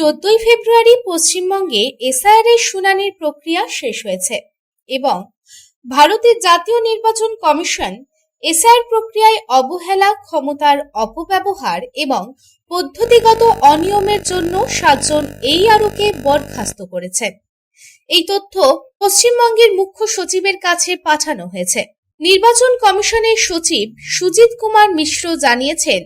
14 ফেব্রুয়ারি পশ্চিমবঙ্গে এসআইআর এর শুনানির প্রক্রিয়া শেষ হয়েছে এবং ভারতের জাতীয় নির্বাচন কমিশন এসআইআর প্রক্রিয়ায় অবহেলা, ক্ষমতার অপব্যবহার এবং পদ্ধতিগত অনিয়মের জন্য 7 জন ARO-কে বরখাস্ত করেছেন। এই তথ্য পশ্চিমবঙ্গের মুখ্য সচিবের কাছে পাঠানো হয়েছে। নির্বাচন কমিশনের সচিব সুজিত কুমার মিশ্র জানিয়েছেন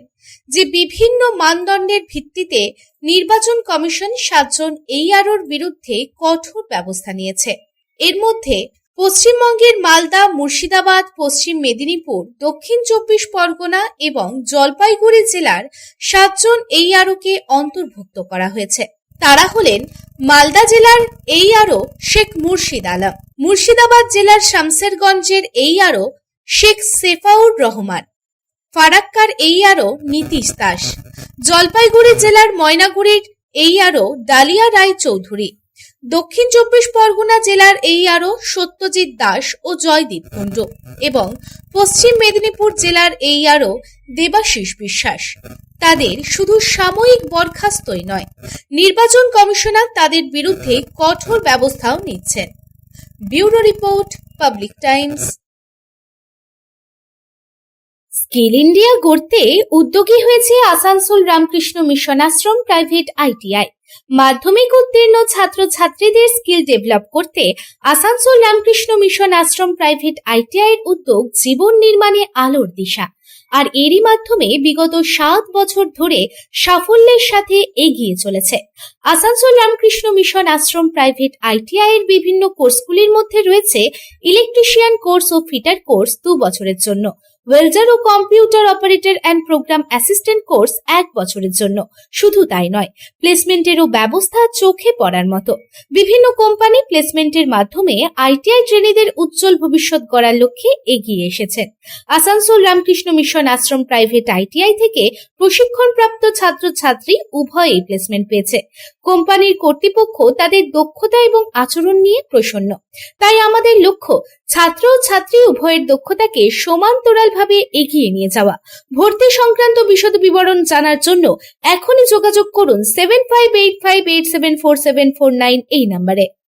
যে বিভিন্ন মানদণ্ডের ভিত্তিতে নির্বাচন কমিশন 7 জন ARO-র বিরুদ্ধে কঠোর ব্যবস্থা নিয়েছে। এর মধ্যে পশ্চিমবঙ্গের মালদা, মুর্শিদাবাদ, পশ্চিম মেদিনীপুর, দক্ষিণ 24 পরগনা এবং জলপাইগুড়ি জেলার 7 জন ARO-কে অন্তর্ভুক্ত করা হয়েছে। তারা হলেন মালদা জেলার ARO শেখ মুর্শিদ আলম, মুর্শিদাবাদ জেলার শামসেরগঞ্জের ARO শেখ সেফাউর রহমান, ফারাক্কার ARO নীতিশ দাস, জলপাইগুড়ি জেলার ময়নাগুড়ির ARO ডালিয়া রায় চৌধুরী, দক্ষিণ 24 পরগনা জেলার ARO সত্যজিৎ দাস ও জয়দীপ কুণ্ডু এবং পশ্চিম মেদিনীপুর জেলার ARO দেবাশিস বিশ্বাস। তাদের শুধু সাময়িক বরখাস্তই নয়, নির্বাচন কমিশনার তাদের বিরুদ্ধে কঠোর ব্যবস্থাও নিচ্ছেন। Bureau report, public Times. Skill India গড়তে উদ্যোগী হয়েছে Asansol Ramakrishna Mission ashram private ITI। মাধ্যমিক উত্তীর্ণ ছাত্রছাত্রীদের স্কিল ডেভেলপ করতে Asansol Ramakrishna Mission ashram private ITI এর উদ্যোগ জীবন নির্মাণে আলোর দিশা। আর এরই মাধ্যমে বিগত 7 বছর ধরে সাফল্যের সাথে এগিয়ে চলেছে। Asansol Ramakrishna Mission ashram private ITI এর বিভিন্ন কোর্সগুলির মধ্যে রয়েছে ইলেকট্রিশিয়ান কোর্স ও ফিটার কোর্স 2 বছরের জন্য, ওয়েল্ডার ও computer operator and program assistant course 1 বছরের জন্য। শুধু তাই নয়, প্লেসমেন্টেরও ব্যবস্থা চোখে পড়ার মতো। বিভিন্ন কোম্পানি প্লেসমেন্টের মাধ্যমে ITI ট্রেনিদের উজ্জ্বল ভবিষ্যৎ গড়ার লক্ষ্যে এগিয়ে এসেছেন। Asansol Ramakrishna Mission ashram private ITI থেকে প্রশিক্ষণপ্রাপ্ত ছাত্রছাত্রী উভয়েই প্লেসমেন্ট পেয়েছে। কোম্পানির কর্তৃপক্ষ তাদের দক্ষতা এবং আচরণ নিয়ে প্রসন্ন। তাই আমাদের লক্ষ্য ছাত্র ও ছাত্রী উভয়ের দক্ষতাকে সমান্তরালভাবে এগিয়ে নিয়ে যাওয়া। ভর্তি সংক্রান্ত বিশদ বিবরণ জানার জন্য এখনই যোগাযোগ করুন 7585874749 এই নম্বরে।